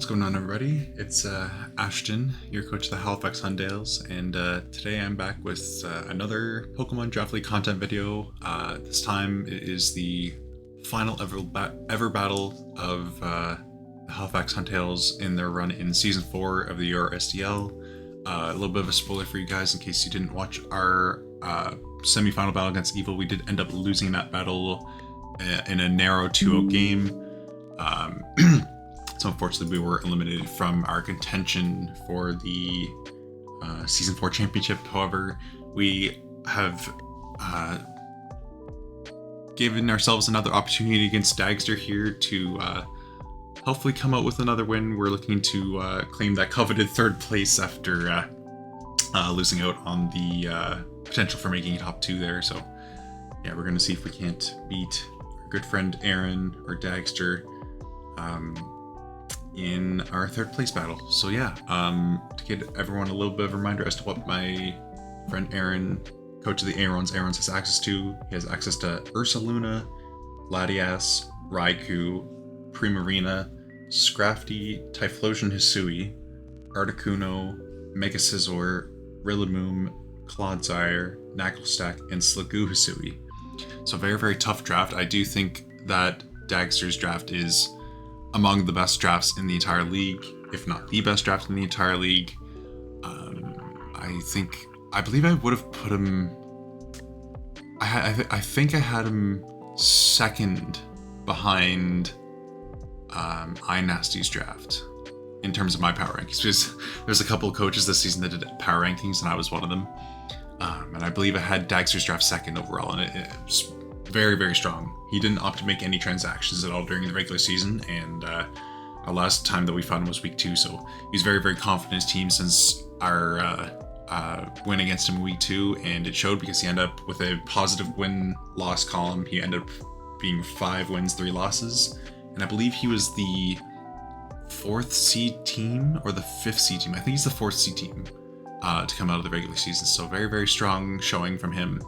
What's going on, everybody? It's Ashton, your coach of the Halifax Huntails, and today I'm back with another Pokemon Draft League content video. This time it is the final ever battle of the Halifax Huntails in their run in Season 4 of the URSDL. A little bit of a spoiler for you guys in case you didn't watch our semi-final battle against Evil. We did end up losing that battle in a narrow 2-0 game. So unfortunately, we were eliminated from our contention for the Season 4 championship. However, we have given ourselves another opportunity against Dagster here to hopefully come out with another win. We're looking to claim that coveted third place after losing out on the potential for making top 2 there. So yeah, we're going to see if we can't beat our good friend Aaron or Dagster in our third place battle. So yeah, to get everyone a little bit of a reminder as to what my friend Aaron, coach of the Aarons has access to. He has access to Ursaluna, Latias, Raikou, Primarina, Scrafty, Typhlosion Hisui, Articuno, Mega Scizor, Rillaboom, Clodsire, Knucklestack, and Sliggoo Hisui. So very, very tough draft. I do think that Dagster's draft is among the best drafts in the entire league, if not the best draft in the entire league. I believe I would have put him. I think I had him second behind iNasty's draft in terms of my power rankings, because there's a couple of coaches this season that did power rankings, and I was one of them. And I believe I had Dagster's draft second overall, and it's very, very strong. He didn't opt to make any transactions at all during the regular season, and our last time that we fought him was week 2, so he's very, very confident in his team since our win against him in week 2, and it showed because he ended up with a positive win-loss column. He ended up being 5 wins, 3 losses, and I believe he was the 4th seed team or the 5th seed team. I think he's the 4th seed team to come out of the regular season, so very, very strong showing from him.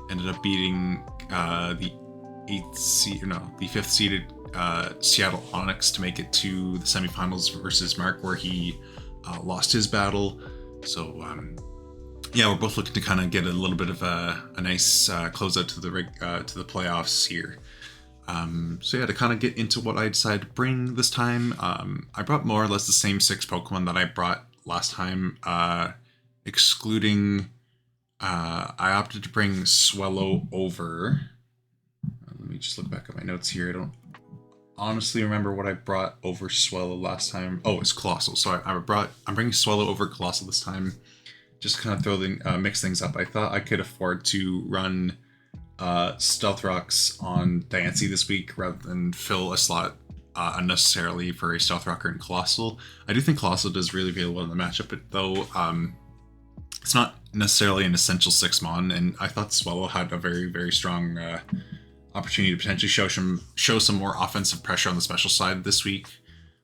Ended up beating the 5th seeded Seattle Onyx to make it to the semifinals versus Mark, where he lost his battle. So yeah, we're both looking to kind of get a little bit of a nice closeout to the playoffs here. So yeah, to kind of get into what I decided to bring this time, I brought more or less the same 6 Pokemon that I brought last time, excluding. I opted to bring Swellow over. Let me just look back at my notes here. I don't honestly remember what I brought over Swellow last time. Oh, it's Colossal. So I'm bringing Swellow over Colossal this time. Just kind of mix things up. I thought I could afford to run Stealth Rocks on Diancie this week rather than fill a slot unnecessarily for a Stealth Rocker and Colossal. I do think Colossal does really, really well in the matchup, but though it's not necessarily an essential 6-mon, and I thought Swellow had a very, very strong opportunity to potentially show some more offensive pressure on the special side this week,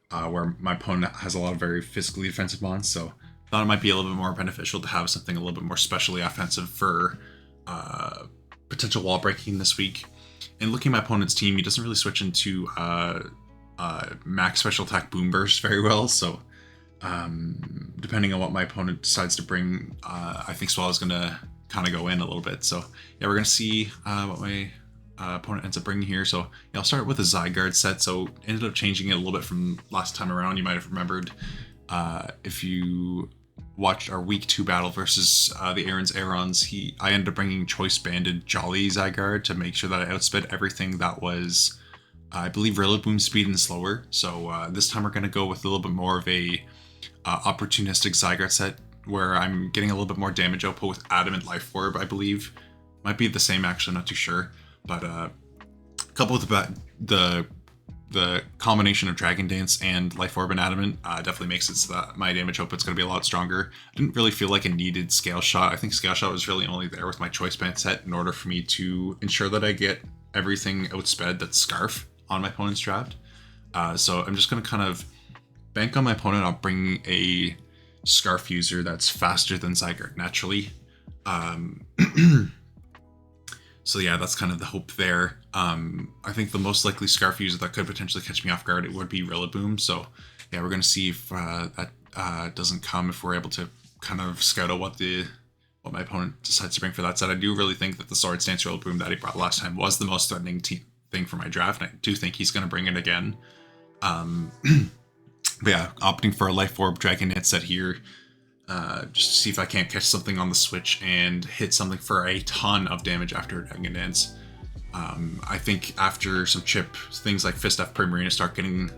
where my opponent has a lot of very physically defensive mons, so I thought it might be a little bit more beneficial to have something a little bit more specially offensive for potential wall breaking this week. And looking at my opponent's team, he doesn't really switch into max special attack Boom Burst very well, so depending on what my opponent decides to bring, I think Swellow's going to kind of go in a little bit. So yeah, we're going to see what my opponent ends up bringing here. So yeah, I'll start with a Zygarde set. So ended up changing it a little bit from last time around. You might have remembered if you watched our week 2 battle versus the Aarons, I ended up bringing Choice Banded Jolly Zygarde to make sure that I outsped everything that was, I believe, Rillaboom speed and slower. So this time we're going to go with a little bit more of a opportunistic Zygarde set, where I'm getting a little bit more damage output with Adamant Life Orb, I believe. Might be the same, actually, I'm not too sure. But coupled with the combination of Dragon Dance and Life Orb and Adamant definitely makes it so that my damage output's going to be a lot stronger. I didn't really feel like I needed Scale Shot. I think Scale Shot was really only there with my Choice Band set in order for me to ensure that I get everything outsped that's Scarf on my opponent's draft. So I'm just going to kind of bank on my opponent. I'll bring a Scarf user that's faster than Zygarde naturally. So yeah, that's kind of the hope there. I think the most likely Scarf user that could potentially catch me off guard, it would be Rillaboom. So yeah, we're going to see if that doesn't come, if we're able to kind of scout out what my opponent decides to bring for that set. I do really think that the Sword Stance Rillaboom that he brought last time was the most threatening thing for my draft, and I do think he's going to bring it again. But yeah, opting for a Life Orb Dragonet set here, just to see if I can't catch something on the switch and hit something for a ton of damage after Dragon Dance. I think after some chip, things like Fist F Primarina start getting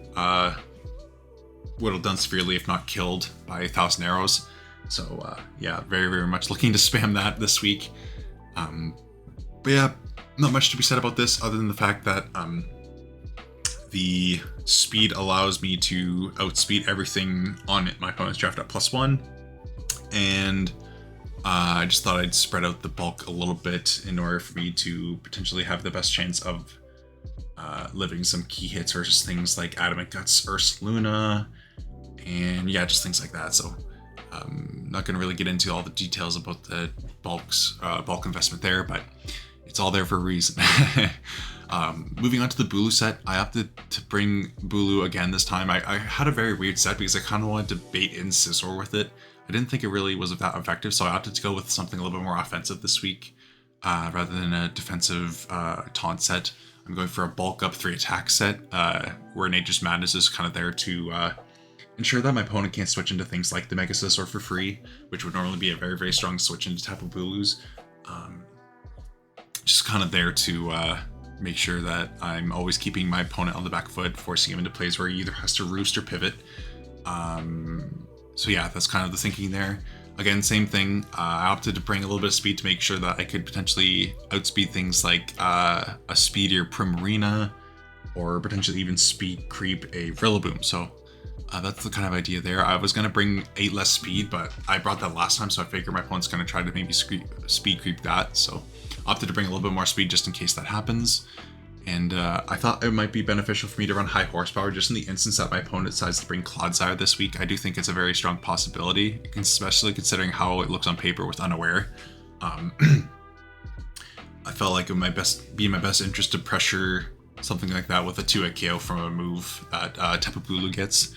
whittled down severely, if not killed, by 1,000 arrows. So yeah, very, very much looking to spam that this week. But yeah, not much to be said about this other than the fact that the speed allows me to outspeed everything on it. My opponent's draft at +1, and I just thought I'd spread out the bulk a little bit in order for me to potentially have the best chance of living some key hits versus things like Adamant Guts, Ursaluna, and yeah, just things like that. So not going to really get into all the details about the bulk investment there, but it's all there for a reason. Moving on to the Bulu set, I opted to bring Bulu again this time. I had a very weird set because I kind of wanted to bait in Scizor with it. I didn't think it really was that effective, so I opted to go with something a little bit more offensive this week rather than a defensive taunt set. I'm going for a bulk up 3 attack set where Nature's Madness is kind of there to ensure that my opponent can't switch into things like the Mega Scizor for free, which would normally be a very, very strong switch into Tapu Bulus. Just kind of there to make sure that I'm always keeping my opponent on the back foot, forcing him into plays where he either has to roost or pivot. So yeah, that's kind of the thinking there. Again, same thing. I opted to bring a little bit of speed to make sure that I could potentially outspeed things like a speedier Primarina, or potentially even speed creep a Rillaboom. So that's the kind of idea there. I was going to bring 8 less speed, but I brought that last time, so I figure my opponent's going to try to maybe speed creep that. So opted to bring a little bit more speed just in case that happens. And I thought it might be beneficial for me to run high horsepower just in the instance that my opponent decides to bring Clodsire this week. I do think it's a very strong possibility, especially considering how it looks on paper with Unaware. I felt like it might be in my best interest to pressure something like that with a 2-hit KO from a move that Tapu Bulu gets.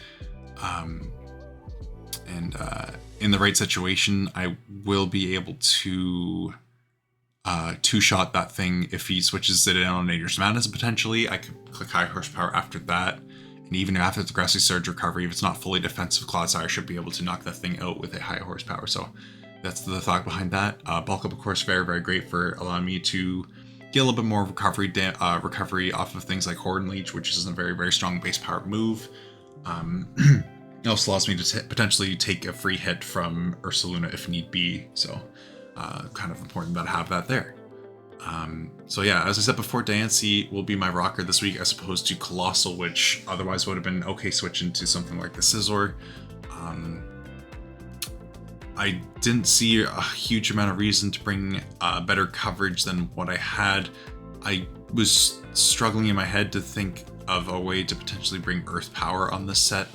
In the right situation, I will be able to two-shot that thing if he switches it in on Nature's Madness. Potentially I could click high horsepower after that, and even after the Grassy Surge recovery, if it's not fully defensive, Clodsire should be able to knock that thing out with a high horsepower. So that's the thought behind that. Bulk up, of course, very, very great for allowing me to get a little bit more recovery off of things like Horn Leech, which is a very, very strong base power move. It also allows me to potentially take a free hit from Ursaluna if need be. So kind of important that I have that there. So yeah, as I said before, Diancie will be my rocker this week as opposed to Colossal, which otherwise would have been okay switching to something like the Scizor. I didn't see a huge amount of reason to bring better coverage than what I had. I was struggling in my head to think of a way to potentially bring Earth Power on this set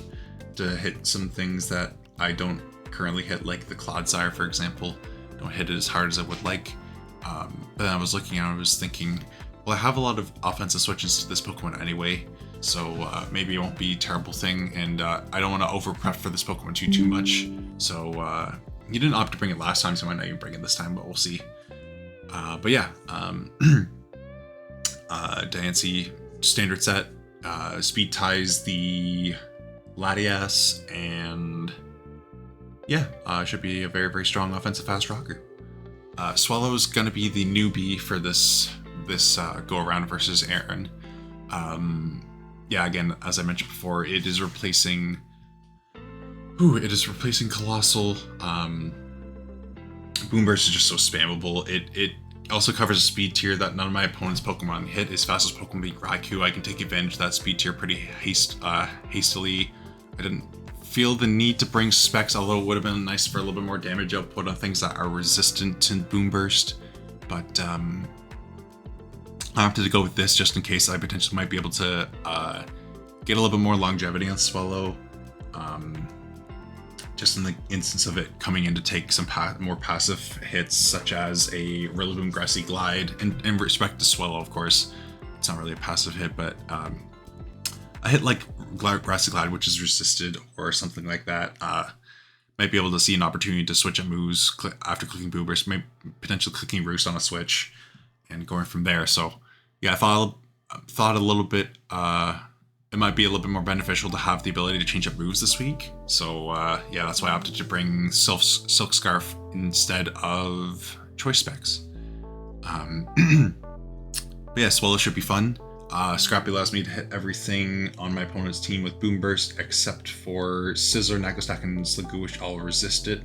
to hit some things that I don't currently hit, like the Clodsire, for example. Don't hit it as hard as I would like. But then I was looking and I was thinking, well, I have a lot of offensive switches to this Pokemon anyway, so maybe it won't be a terrible thing, and I don't want to over prep for this Pokemon too much. So you didn't opt to bring it last time, so I might not even bring it this time, but we'll see. But yeah, Diancie standard set, speed ties the Latias, and yeah, should be a very, very strong offensive fast rocker. Swallow's gonna be the newbie for this go around versus Aaron. Yeah, again, as I mentioned before, it is replacing Colossal. Boomburst is just so spammable. It also covers a speed tier that none of my opponent's Pokemon hit. His fastest Pokemon being Raikou. I can take advantage of that speed tier pretty hastily. I didn't feel the need to bring Specs, although it would have been nice for a little bit more damage output on things that are resistant to Boomburst. But I opted to go with this just in case I potentially might be able to get a little bit more longevity on Swallow. Just in the instance of it coming in to take some more passive hits, such as a Rillaboom Grassy Glide. In respect to Swallow, of course, it's not really a passive hit, but a hit like Grassy Glide, which is resisted or something like that, might be able to see an opportunity to switch at moves after clicking Boobers, maybe potentially clicking Roost on a switch and going from there. So yeah, I thought a little bit it might be a little bit more beneficial to have the ability to change up moves this week. So yeah, that's why I opted to bring Silk Scarf instead of Choice Specs. But yeah, Swallow should be fun. Scrappy allows me to hit everything on my opponent's team with Boom Burst, except for Scissor, Nagostack, and Sligoo, which I'll resist it.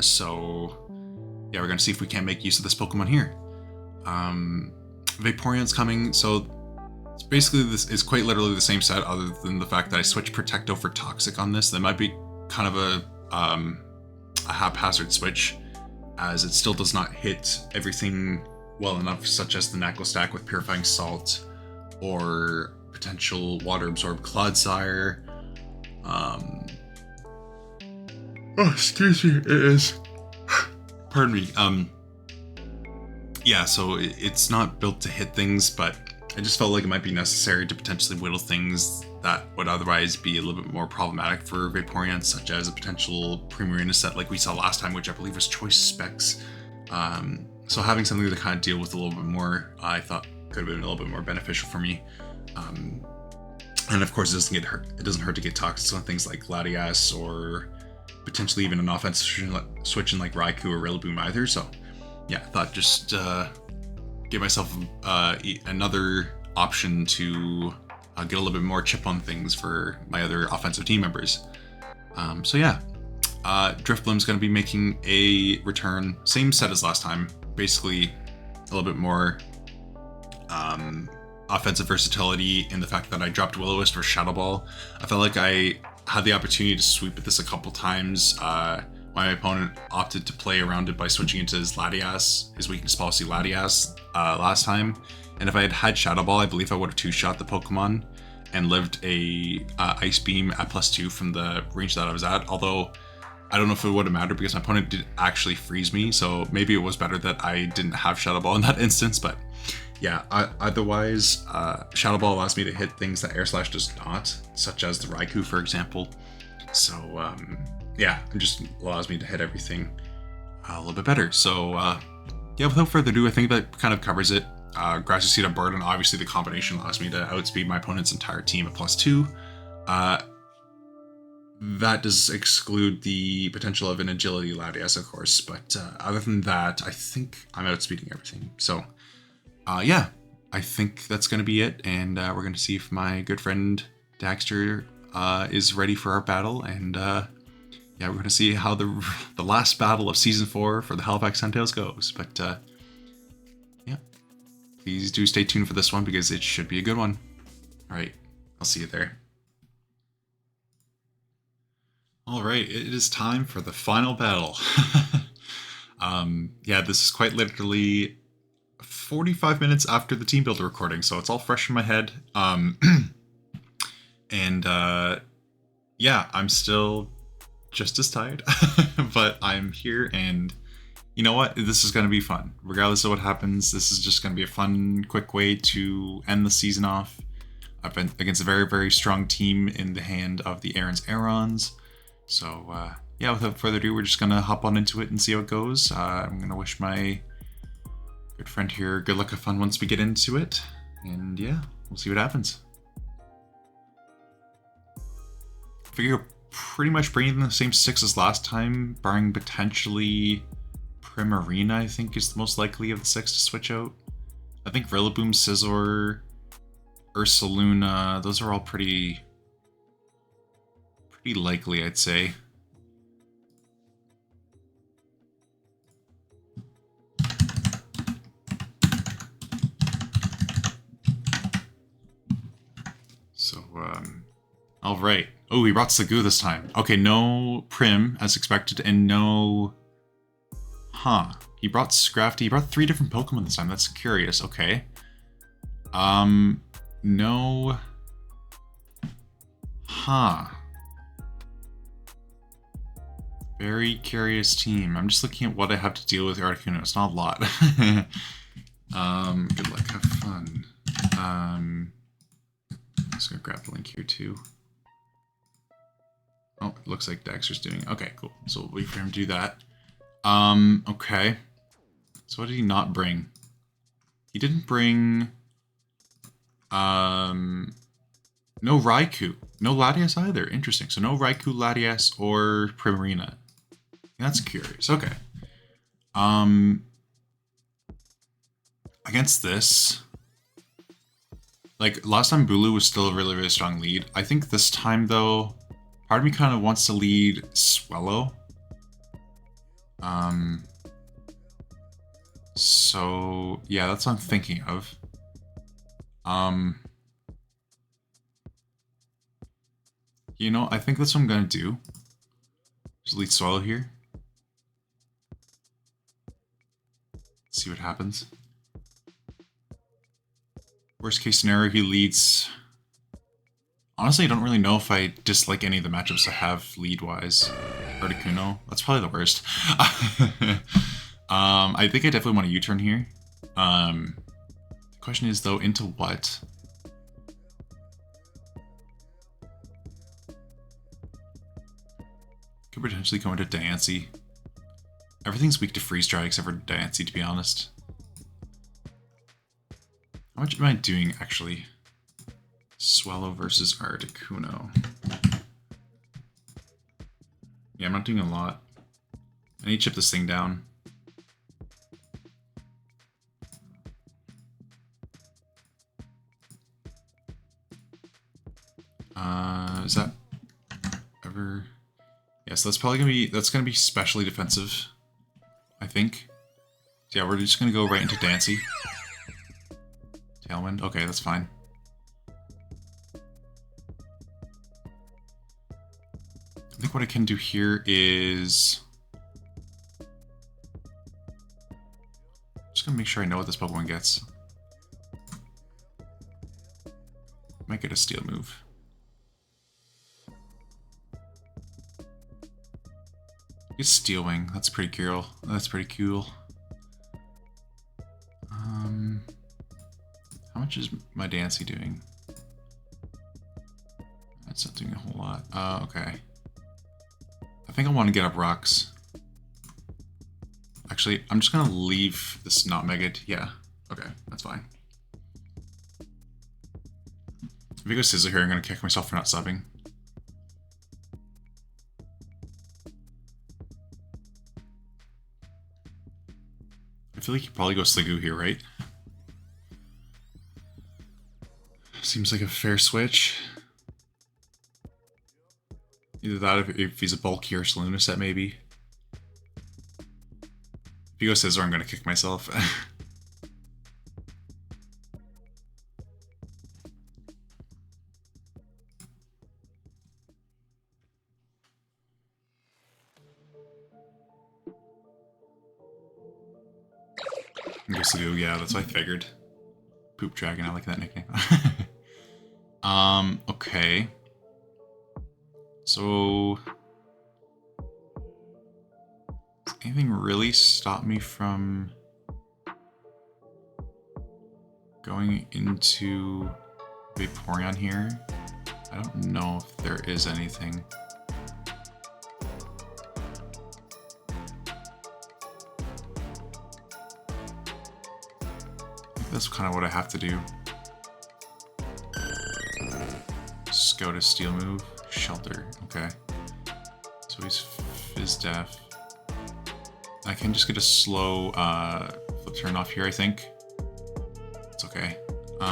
So yeah, we're gonna see if we can't make use of this Pokemon here. Vaporeon's coming, so it's basically this is quite literally the same set, other than the fact that I switched Protecto for Toxic on this. That might be kind of a haphazard switch, as it still does not hit everything well enough, such as the Nagostack with Purifying Salt, or potential Water Absorb Clodsire. Oh, excuse me, it is. Pardon me. Yeah, so it's not built to hit things, but I just felt like it might be necessary to potentially whittle things that would otherwise be a little bit more problematic for Vaporeon, such as a potential Primarina set like we saw last time, which I believe was Choice Specs. So having something to kind of deal with a little bit more, I thought could have been a little bit more beneficial for me. And of course, it doesn't hurt to get Toxic on things like Latias, or potentially even an offensive switch in like Raikou or Rillaboom either. So yeah, I thought just give myself another option to get a little bit more chip on things for my other offensive team members. So yeah, Drifblim's going to be making a return, same set as last time, basically a little bit more offensive versatility in the fact that I dropped Will-O-Wisp for Shadow Ball. I felt like I had the opportunity to sweep at this a couple times. My opponent opted to play around it by switching into his Latias, his weakness policy Latias, last time. And if I had had Shadow Ball, I believe I would have two-shot the Pokemon and lived a Ice Beam at +2 from the range that I was at. Although, I don't know if it would have mattered because my opponent did actually freeze me, so maybe it was better that I didn't have Shadow Ball in that instance. But yeah, otherwise, Shadow Ball allows me to hit things that Air Slash does not, such as the Raikou, for example. So yeah, it just allows me to hit everything a little bit better. So yeah, without further ado, I think that kind of covers it. Grassy Seed on Burden, obviously the combination allows me to outspeed my opponent's entire team at +2. That does exclude the potential of an Agility Latias, of course, but other than that, I think I'm outspeeding everything. So yeah, I think that's going to be it, and we're going to see if my good friend Dagster is ready for our battle, and yeah, we're going to see how the last battle of Season 4 for the Halifax Huntails goes. But yeah, please do stay tuned for this one because it should be a good one. Alright, I'll see you there. Alright, it is time for the final battle. Yeah, this is quite literally 45 minutes after the team builder recording, so it's all fresh in my head. And yeah, I'm still just as tired, but I'm here, and you know what? This is going to be fun. Regardless of what happens, this is just going to be a fun, quick way to end the season off against a very, very strong team in the hand of the Arons. So yeah, without further ado, we're just going to hop on into it and see how it goes. I'm going to wish my good friend here good luck and fun once we get into it, and yeah, we'll see what happens. I figure pretty much bringing the same 6 as last time, barring potentially Primarina, I think is the most likely of the 6 to switch out. I think Rillaboom, Scizor, Ursaluna, those are all pretty likely, I'd say. So, alright. Oh, he brought Sligoo this time. Okay, no Prim, as expected, and no... Huh. He brought Scrafty. He brought 3 different Pokemon this time. That's curious. Okay. No... Huh. Very curious team. I'm just looking at what I have to deal with Articuno. It's not a lot. Good luck. Have fun. just gonna grab the link here too. Oh, it looks like Dagster's doing it. Okay, cool. So we'll wait for him to do that. Okay. So what did he not bring? He didn't bring... No Raikou. No Latias either. Interesting. So no Raikou, Latias, or Primarina. That's curious. Okay. Against this... Like, last time Bulu was still a really, really strong lead. I think this time, though, part of me kind of wants to lead Swellow. So, yeah, that's what I'm thinking of. You know, I think that's what I'm gonna do. Just lead Swallow here. See what happens. Worst case scenario, he leads... Honestly, I don't really know if I dislike any of the matchups I have lead-wise. Articuno, that's probably the worst. I think I definitely want a U-turn here. The question is, though, into what? Could potentially go into Diancie. Everything's weak to freeze dry except for Diancie, to be honest. How much am I doing, actually? Swallow versus Articuno. Yeah, I'm not doing a lot. I need to chip this thing down. Is that ever... Yeah, so that's probably gonna be specially defensive, I think. So yeah, we're just gonna go right into Diancie. Tailwind, okay, that's fine. I think what I can do here is... just gonna make sure I know what this Pokemon gets. Might get a Steel move. Get Steel Wing, that's pretty cool. That's pretty cool. How much is my Diancie doing? That's not doing a whole lot. Okay. I think I want to get up rocks. Actually, I'm just gonna leave this not Megad. Yeah. Okay, that's fine. If I go Scissor here, I'm gonna kick myself for not subbing. I feel like you probably go Sliggoo here, right? Seems like a fair switch. Either that, if he's a bulky or Saloon set, maybe. If he goes Scissor, I'm gonna kick myself. Sliggoo, yeah, that's what I figured. Poop Dragon, I like that nickname. Okay. So... does anything really stop me from going into Vaporeon here? I don't know if there is anything. That's kind of what I have to do. Just go to Steel move, Shelter, okay. So he's Fizz Def. I can just get a slow flip turn off here, I think. It's okay. So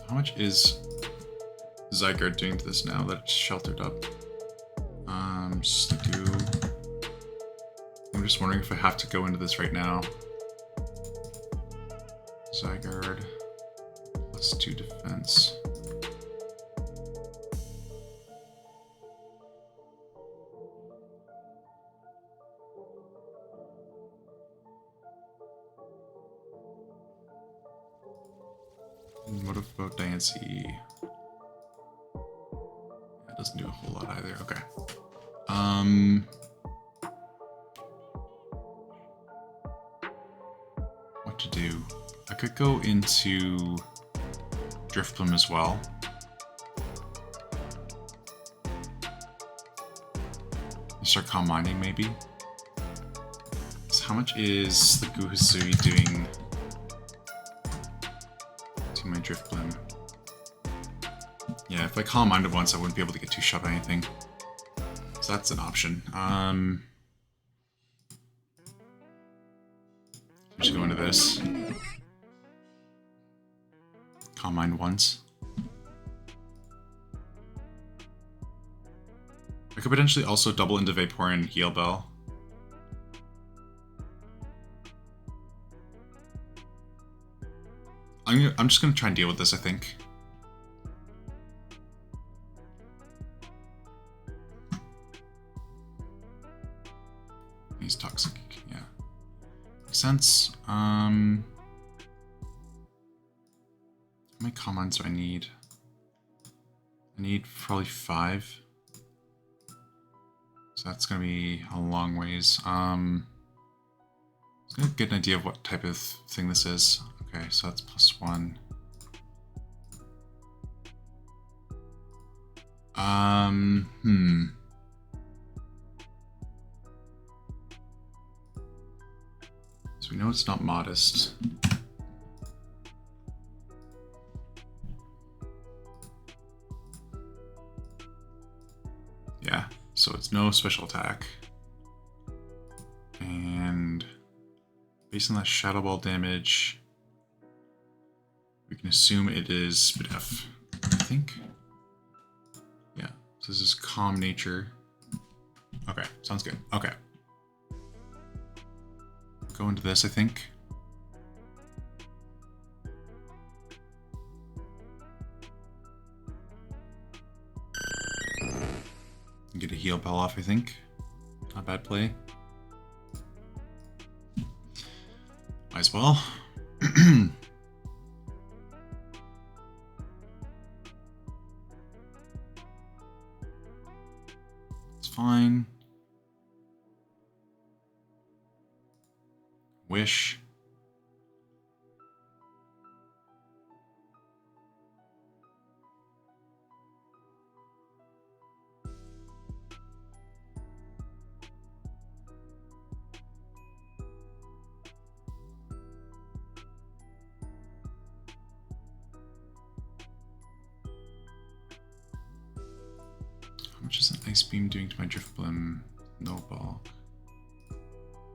how much is Zygarde doing to this now that it's sheltered up? Sliggoo. I'm just wondering if I have to go into this right now. Zygarde, +2 defense. What about Diancie? That doesn't do a whole lot either. Okay. What to do? I could go into Drift Plume as well. Start calm mining maybe. So how much is the Guhasui doing to my Drift Plume? Yeah, if I calm mined once, I wouldn't be able to get 2-shot by anything. So that's an option. Just go into this. Calm mind once. I could potentially also double into Vaporeon Heal Bell. I'm just gonna try and deal with this, I think. He's toxic, yeah. Makes sense. How many comments do I need? I need probably 5. So that's gonna be a long ways. Let's get an idea of what type of thing this is. Okay, so that's +1. So we know it's not modest. Yeah, so it's no special attack. And based on that Shadow Ball damage, we can assume it is Spidef, I think. Yeah, so this is Calm Nature. Okay, sounds good. Okay. Go into this, I think. Get a Heal Bell off, I think. Not a bad play. Might as well. It's fine. Wish. How much is an Ice Beam doing to my Drift Blim? No ball.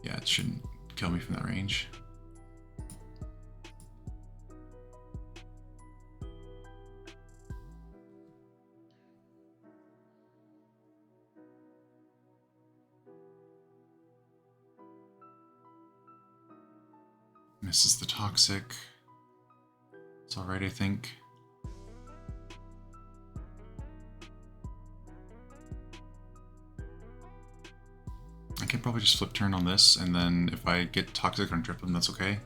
Yeah, it shouldn't kill me from that range. Misses the Toxic. It's alright, I think. I can probably just flip turn on this, and then if I get Toxic on Drift Blim, that's okay.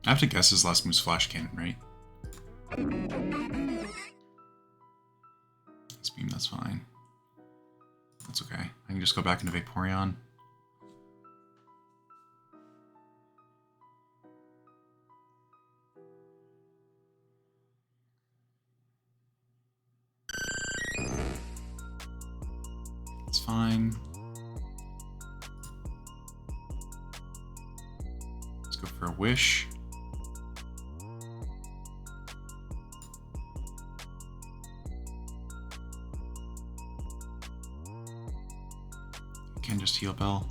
I have to guess his last move's Flash Cannon, right? This beam, that's fine. That's okay. I can just go back into Vaporeon. It's fine. Let's go for a Wish. Can just Heal Bell.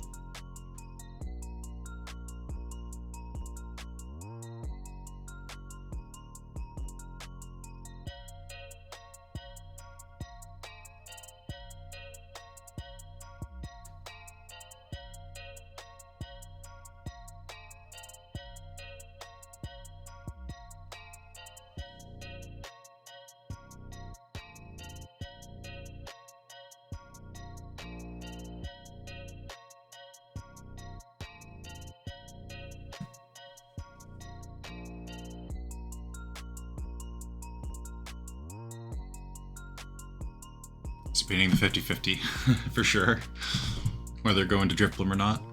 He's painting the 50-50 for sure. Whether they're going to Drift Bloom or not.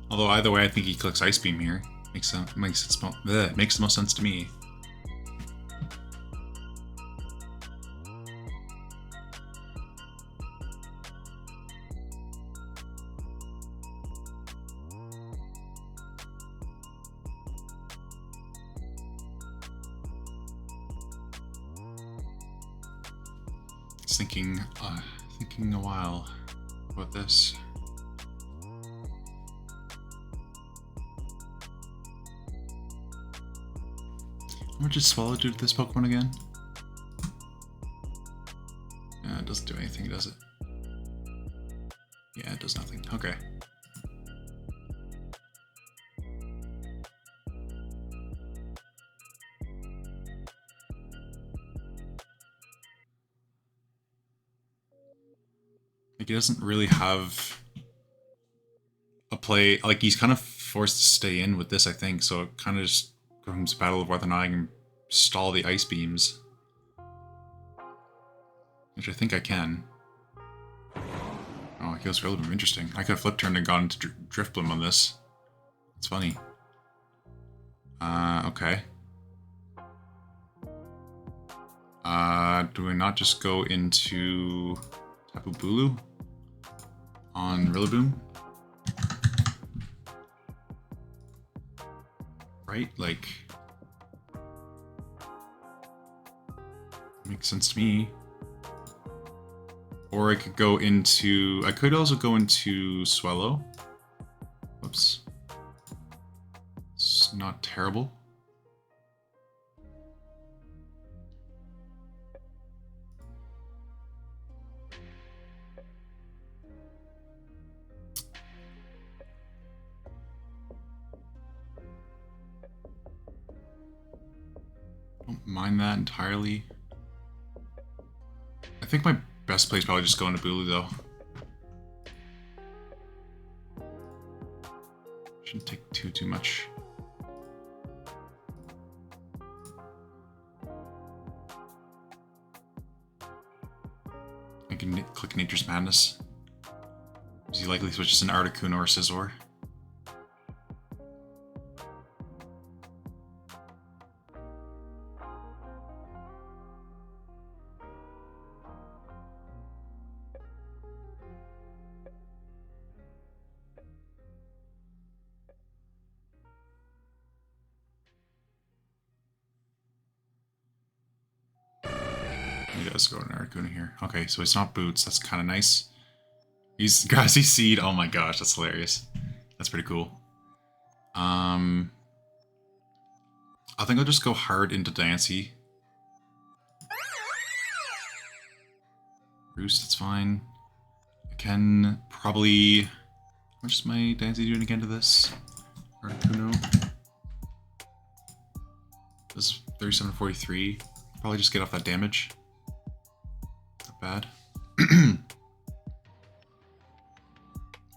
Although either way, I think he clicks Ice Beam here. Makes the most sense to me. Thinking a while about this. How much does Swallow do to this Pokemon again? It doesn't do anything, does it? Yeah, it does nothing. Okay. Like, he doesn't really have a play. Like, he's kind of forced to stay in with this, I think. So it kind of just becomes a battle of whether or not I can stall the Ice Beams. Which I think I can. Oh, it goes really interesting. I could have Flip Turned and gone into Drift Bloom on this. It's funny. Okay. Do we not just go into Tapu Bulu on Rillaboom? Right? Like, makes sense to me. Or I could go into... I could also go into Swellow. Whoops. It's not terrible. Don't mind that entirely. I think my best play is probably just going to Bulu, though. Shouldn't take too much. I can click Nature's Madness. Is he likely switches an Articuno or Scizor? He does go to Articuno here. Okay, so it's not Boots. That's kind of nice. He's Grassy Seed. Oh my gosh, that's hilarious. That's pretty cool. I think I'll just go hard into Diancie. Roost, that's fine. I can probably... How much is my Diancie doing again to this? Articuno. This is 3743. Probably just get off that damage. Not bad. I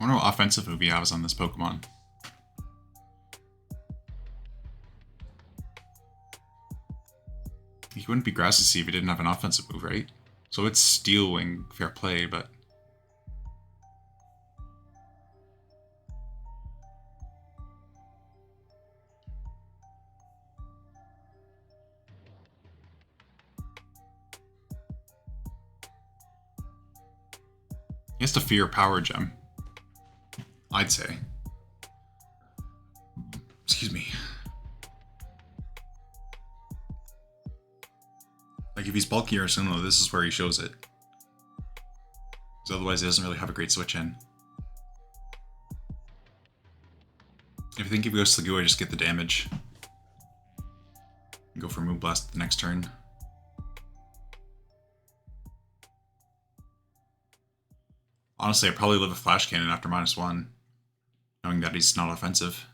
wonder what offensive move he has on this Pokemon. He wouldn't be Grassy Seed if he didn't have an offensive move, right? So it's Steel Wing, fair play, but... He has to fear Power Gem, I'd say. Excuse me. Like, if he's bulky or similar, this is where he shows it. Because otherwise he doesn't really have a great switch in. If you think if he goes to Slagoo, I just get the damage. Go for Moonblast the next turn. Honestly, I'd probably live a Flash Cannon after -1, knowing that he's not offensive.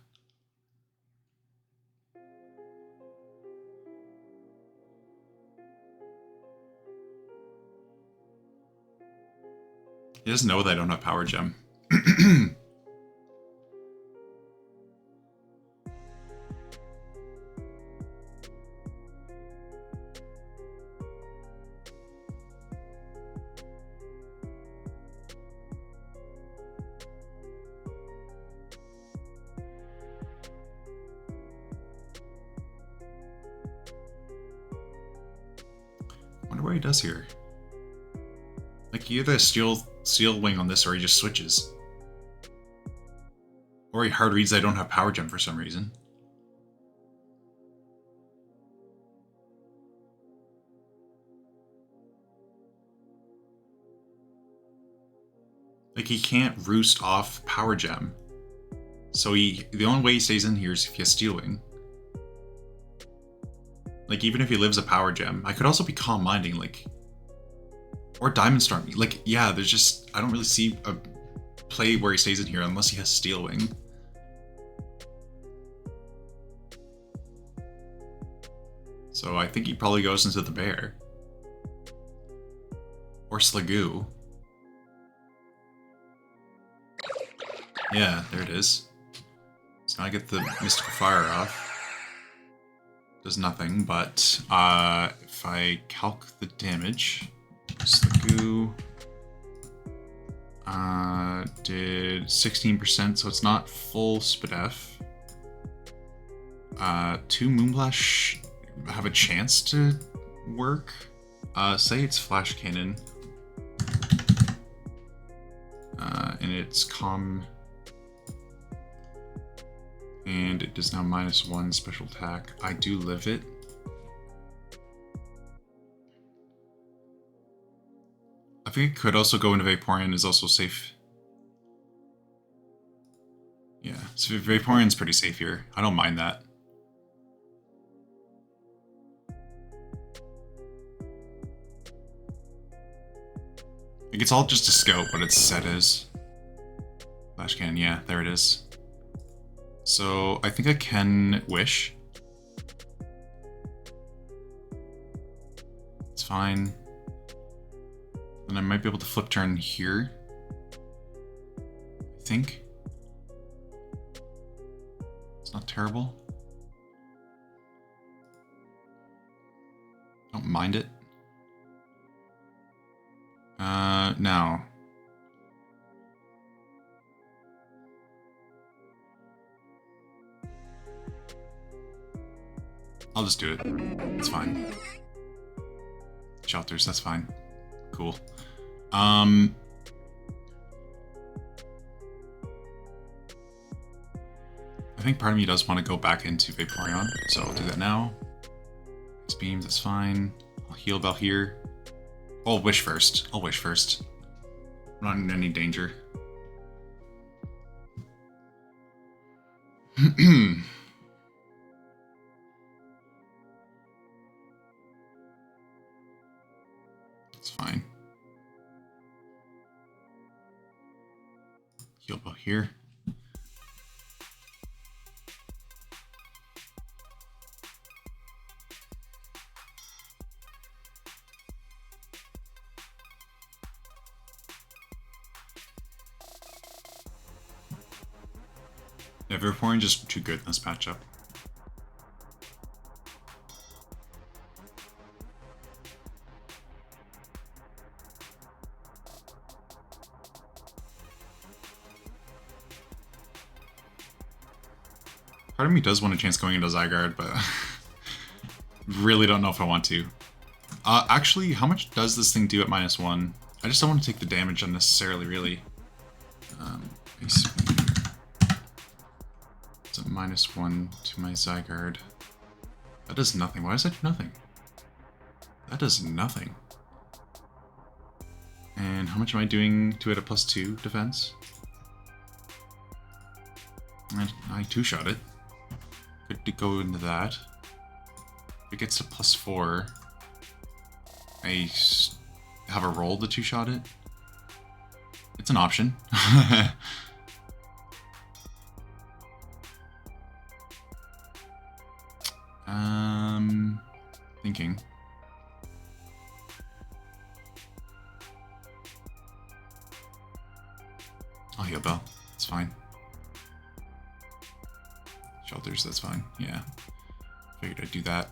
He doesn't know that I don't have Power Gem. what he does here. Like, he either steel wing on this, or he just switches. Or he hard reads I don't have power gem for some reason. Like, he can't roost off power gem. So the only way he stays in here is if he has steel wing. Like, even if he lives a power gem, I could also be calm minding, like, or diamond storm. Like, yeah, there's just, I don't really see a play where he stays in here unless he has steel wing. So I think he probably goes into the bear. Or Slagoo. Yeah, there it is. So now I get the Mystical Fire off. Does nothing, but if I calc the damage, Slagoo did 16%, so it's not full Spadef. 2 Moonblast have a chance to work. Say it's Flash Cannon. And it's calm. And it does now -1 special attack. I do live it. I think it could also go into Vaporeon, is also safe. Yeah, so Vaporeon's pretty safe here. I don't mind that. Like, it's all just a scout, but it's set as Flash Cannon. Yeah, there it is. So I think I can wish. It's fine. Then I might be able to flip turn here. I think. It's not terrible. Don't mind it. Now. I'll just do it. It's fine. Shelters, that's fine. Cool. I think part of me does want to go back into Vaporeon, so I'll do that now. Ice Beams, that's fine. I'll heal Bell here. Oh, I'll wish first. I'll wish first. I'm not in any danger. It's fine. Heal Bell here. Yeah, Vaporeon just too good in this matchup. Part of me does want a chance going into Zygarde, but really don't know if I want to. Actually, how much does this thing do at -1? I just don't want to take the damage unnecessarily, really. It's at -1 to my Zygarde. That does nothing. Why does that do nothing? That does nothing. And how much am I doing to it at +2 defense? I two-shot it. Good to go into that. If it gets to +4, I have a roll to two-shot it. It's an option. Thinking. I'll heal Bell. It's fine. Shelters, that's fine. Yeah. Figured I'd do that.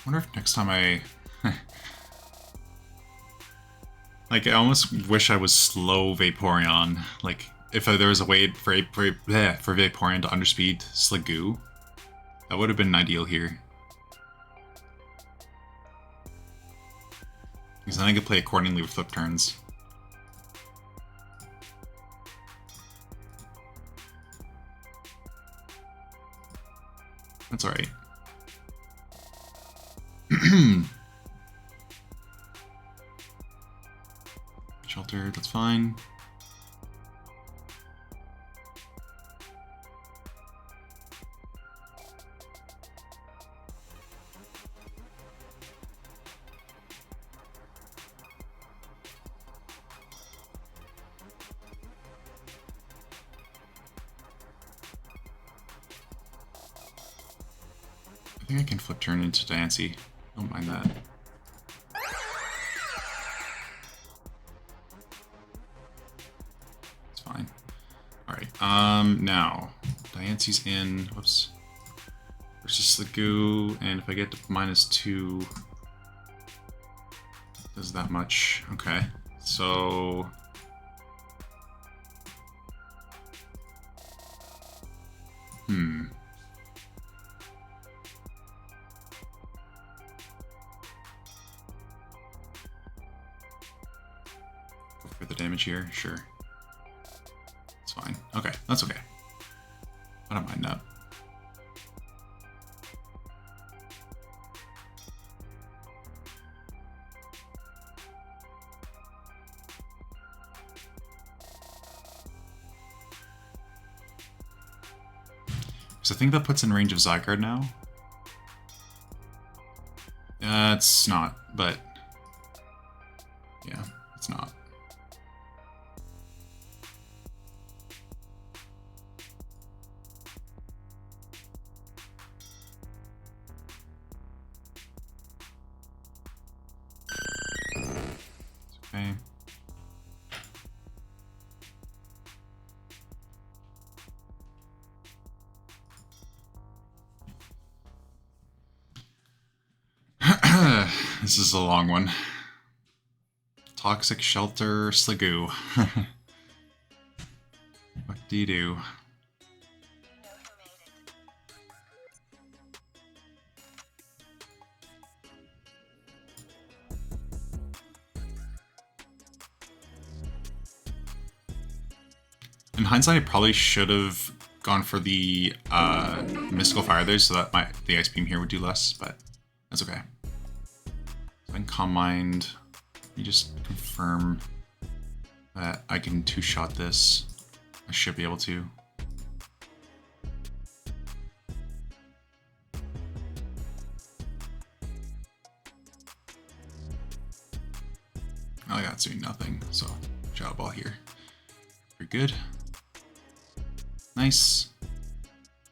wonder if next time I... like, I almost wish I was slow Vaporeon. Like, if there was a way for Vaporeon to underspeed Sliggoo, that would have been ideal here. Because then I could play accordingly with flip turns. That's alright. Shelter, that's fine. I think I can flip turn into Dancy. Don't mind that. It's fine. Alright, now. Diancy's in, whoops. Versus Sliggoo, and if I get to -2, does that much. Okay, so... Go for the damage here, sure. It's fine. Okay, that's okay. I don't mind that. So I think that puts in range of Zygarde now. It's not, but yeah, it's not. Okay. This is a long one. Toxic Shelter Sliggoo. What do you do? In hindsight, I probably should have gone for the Mystical Fire there, so that the Ice Beam here would do less, but that's okay. So I can Calm Mind. Let me just confirm that I can two-shot this. I should be able to. Oh, that's doing nothing, so Shadow Ball here. Very good. Nice.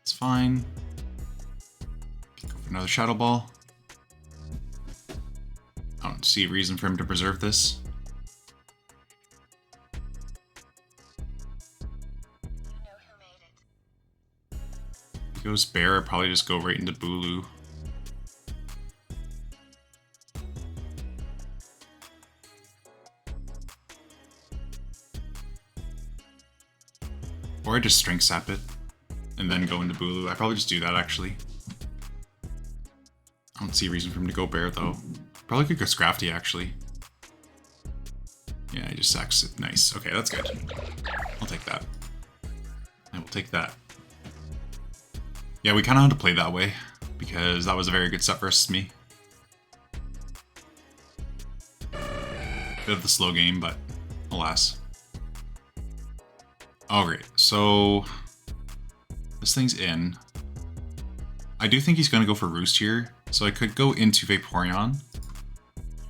It's fine. Can go for another Shadow Ball. I don't see a reason for him to preserve this. If he goes Bear, I'd probably just go right into Bulu. Or I just Strength Sap it, and then go into Bulu. I probably just do that, actually. I don't see a reason for him to go Bear, though. Probably could go Scrafty, actually. Yeah, he just sacks it. Nice. Okay, that's good. I'll take that. I will take that. Yeah, we kind of had to play that way, because that was a very good set versus me. Bit of the slow game, but alas. Alright, so this thing's in. I do think he's going to go for Roost here, so I could go into Vaporeon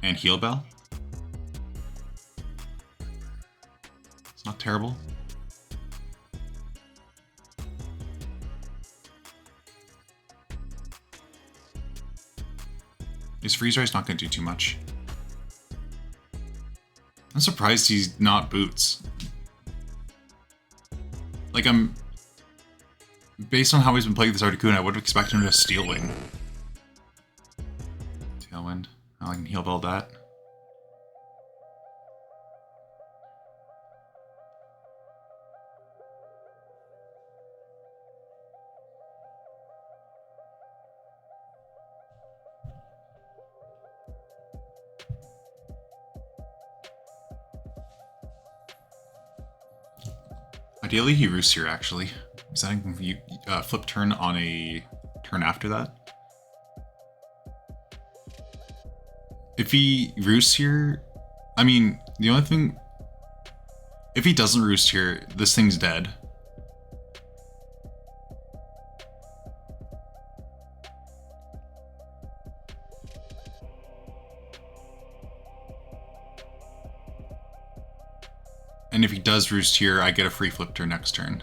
and Heal Bell. It's not terrible. His Freeze Ray is not going to do too much. I'm surprised he's not Boots. Like, based on how he's been playing this Articuno, I would have expected him to Steel Wing. I can heal build that. Ideally, he roosts here, actually. Is that you flip turn on a turn after that? If he roosts here, I mean, the only thing... If he doesn't roost here, this thing's dead. And if he does roost here, I get a free flip turn next turn.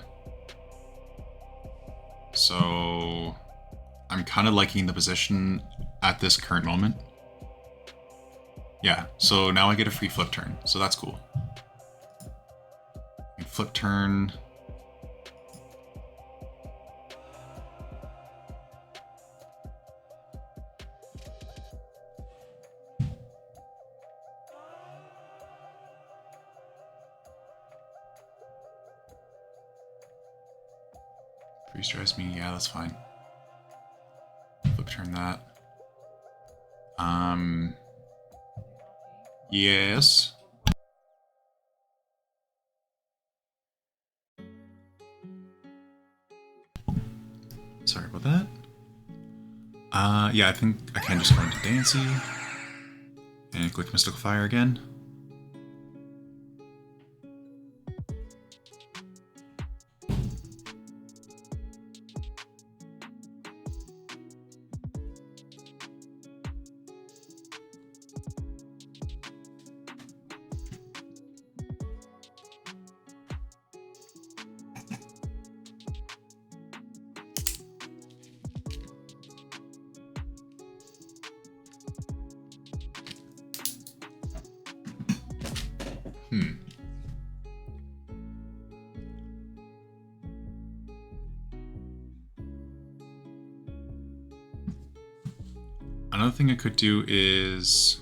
So I'm kind of liking the position at this current moment. Yeah, so now I get a free flip turn, so that's cool. Flip turn. Freeze dries me, yeah, that's fine. Flip turn that. Yes. Sorry about that. Yeah, I think I can just go into Dancy and click Mystical Fire again. Another thing I could do is,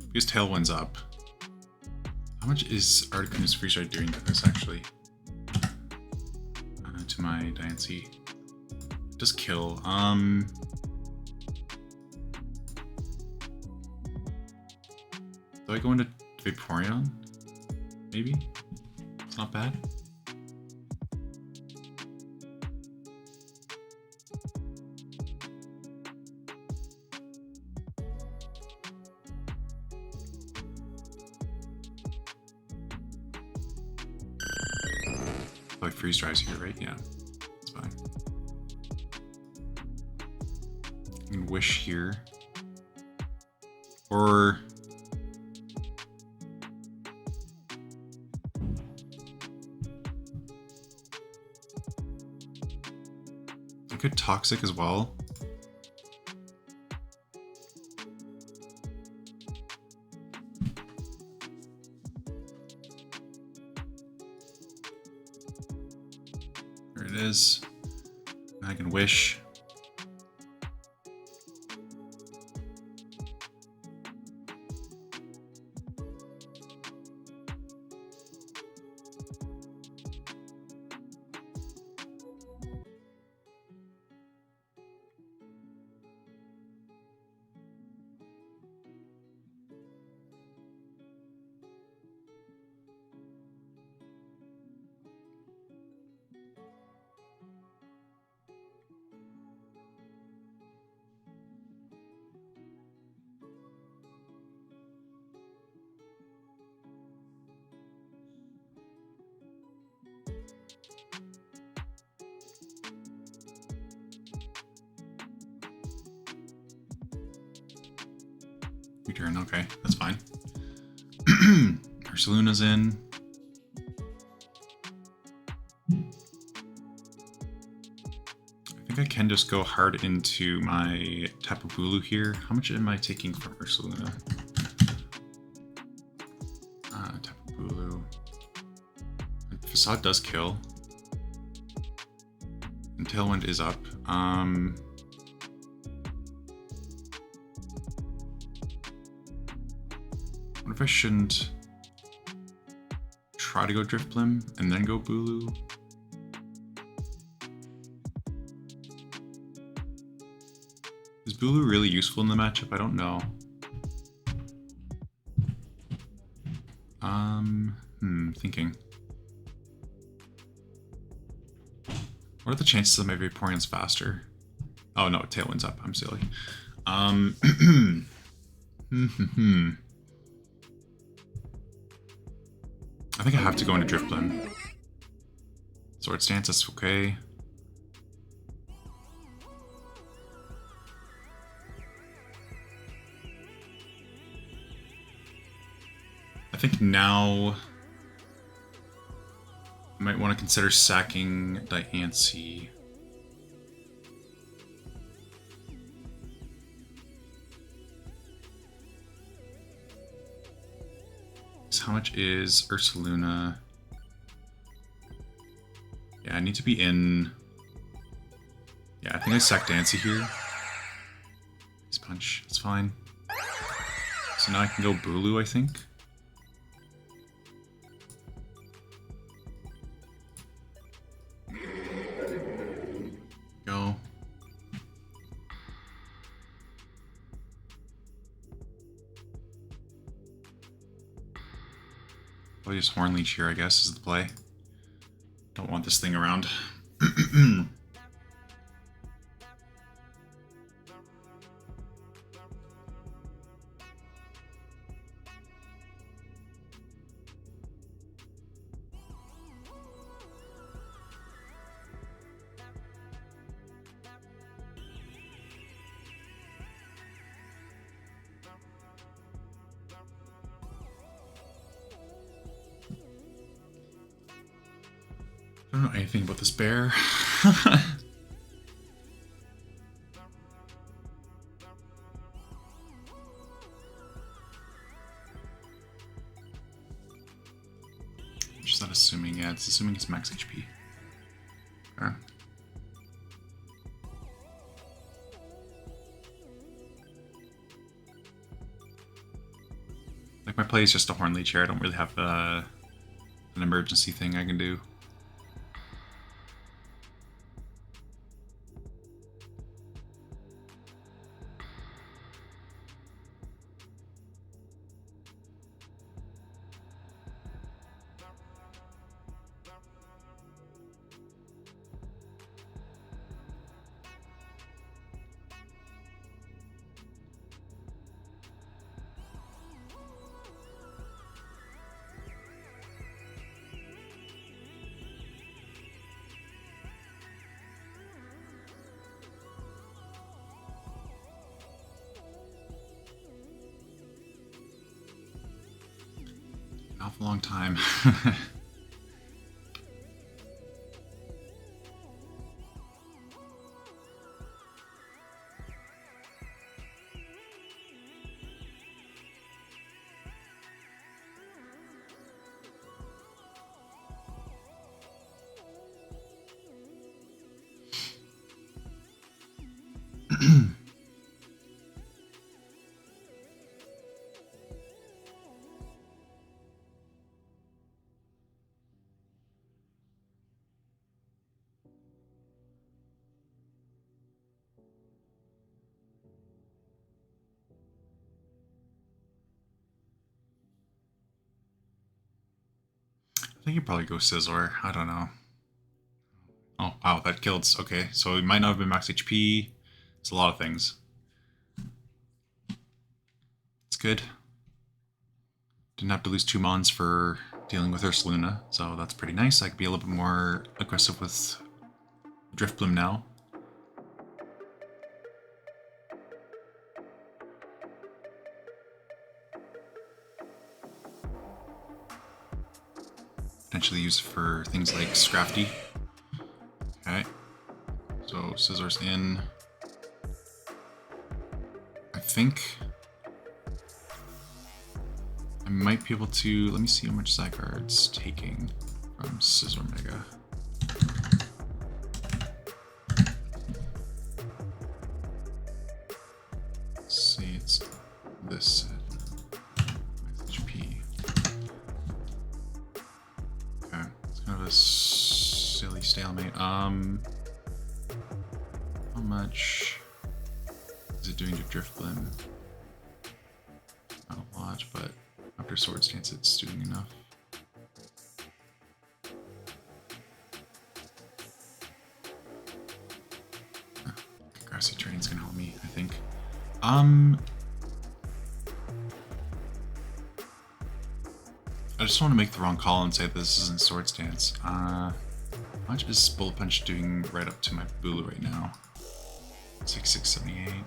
because Tailwind's up, how much is Articuno's Freeze Ride doing to this actually? To my Diancie. It does kill. Do I go into Vaporeon? Maybe? It's not bad. Like freeze dries here, right? Yeah, it's fine. I can wish here, or I could toxic as well. There it is. I can wish. Return, okay, that's fine. Ursaluna's in. I think I can just go hard into my Tapu Bulu here. How much am I taking from Ursaluna? Tapu Bulu. Facade does kill. And Tailwind is up. What if I shouldn't try to go Driftblim and then go Bulu? Is Bulu really useful in the matchup? I don't know. Thinking. What are the chances that my Vaporeon's faster? Oh no, Tailwind's up. I'm silly. I think I have to go into Driftblim. Sword Stance, that's okay. I think now I might want to consider sacking Diancie. So how much is Ursaluna? Yeah, I need to be in... Yeah, I think I sack Diancie here. Nice punch, that's fine. So now I can go Bulu, I think. Go. Probably just Horn Leech here, I guess, is the play. Don't want this thing around. I don't know anything about this bear. Just not assuming, yeah, it's assuming it's max HP. Okay. Like my play is just a Horn Leech here. I don't really have an emergency thing I can do. Awful long time. I think you probably go Scizor. I don't know. Oh, wow, that killed. Okay, so it might not have been max HP. It's a lot of things. It's good. Didn't have to lose 2 mons for dealing with Ursaluna, so that's pretty nice. I could be a little bit more aggressive with Driftblim now. Potentially use it for things like Scrafty. Okay. So Scizor's in. I think I might be able to. Let me see how much Zygarde's taking from Scizor Mega. Let's see, it's this set. Max HP. stalemate. How much is it doing to drift limb? Not a lot, but after sword stance it's doing enough. Grassy terrain's gonna help me, I think. I just want to make the wrong call and say this isn't sword stance. How much is bullet punch doing right up to my Bulu right now? 6678.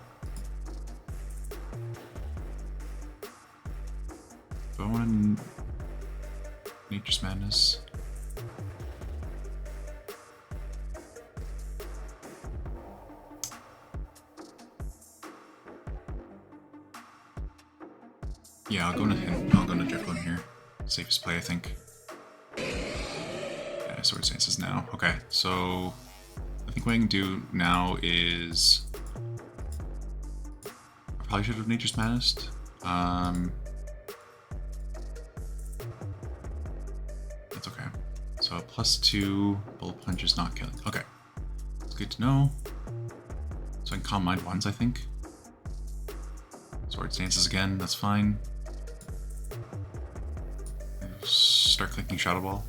Do I want Nature's Madness? Yeah, I'll go into Drift Limb here. Safest play, I think. Yeah, sword stance is now. Okay, so I think what I can do now is I probably should have Nature's Madness. That's okay. So a +2 bullet punch is not killing. Okay, it's good to know. So I can calm mind once, I think. Sword stances again. That's fine. Start clicking Shadow Ball.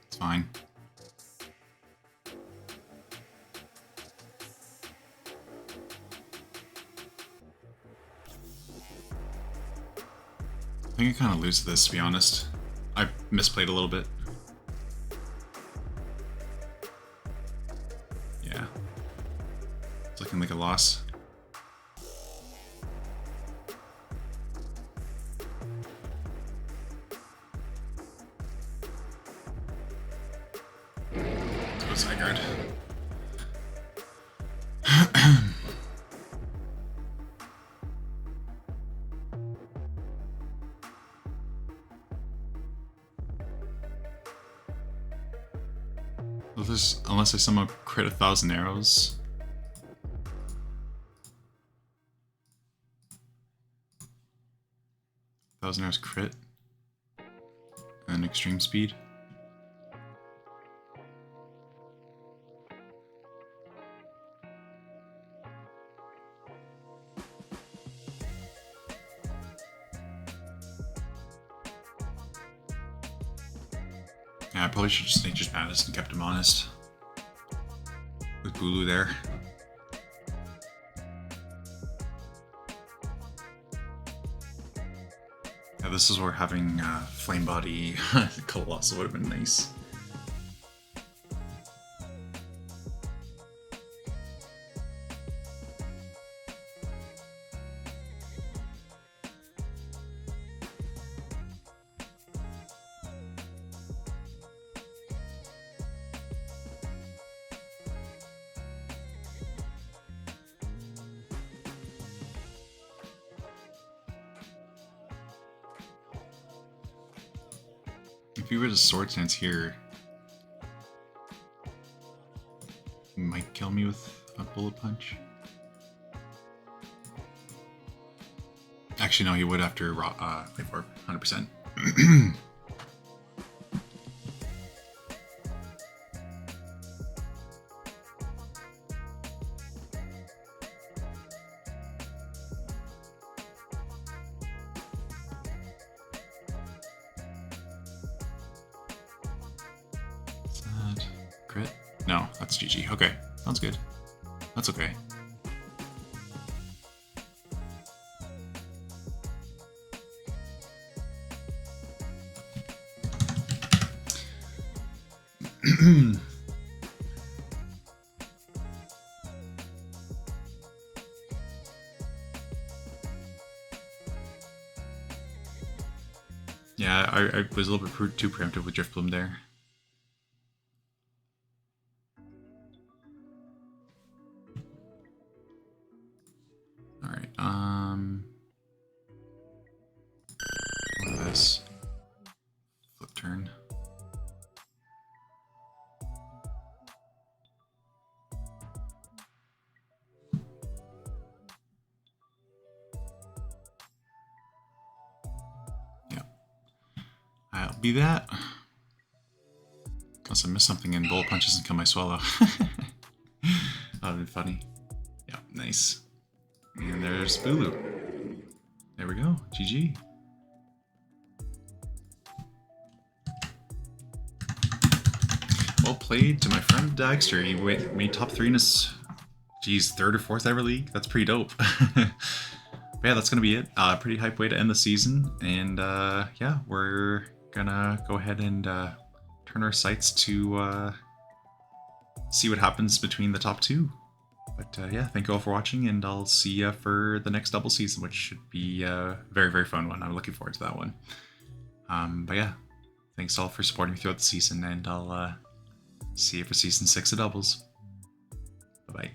It's fine. I think I kind of lose this, to be honest. I misplayed a little bit. Yeah. It's looking like a loss. Side guard. Well, this, unless I somehow crit 1,000 arrows. Thousand arrows crit. And extreme speed. Yeah, I probably should just Nature's Madness and kept him honest. With Bulu there. Yeah, this is where having Flame Body Colossal would have been nice. If you were to sword stance here, he might kill me with a bullet punch. Actually, no, he would after Life Orb, 100%. Crit? No, that's GG. Okay, sounds good. That's okay. Yeah, I was a little bit too preemptive with Drift Bloom there. Alright, what is this? Flip turn. Yeah. that'll be that. Unless I missed something and bullet punch doesn't kill my swallow. That would be funny. Yeah, nice. And there's Bulu. There we go. GG. Well played to my friend Dagster. He made top 3 in his, geez, 3rd or 4th ever league. That's pretty dope. But yeah, that's gonna be it. Pretty hype way to end the season. And yeah, we're gonna go ahead and turn our sights to see what happens between the top 2. But yeah, thank you all for watching, and I'll see you for the next double season, which should be a very, very fun one. I'm looking forward to that one. But yeah, thanks all for supporting me throughout the season, and I'll see you for season 6 of doubles. Bye-bye.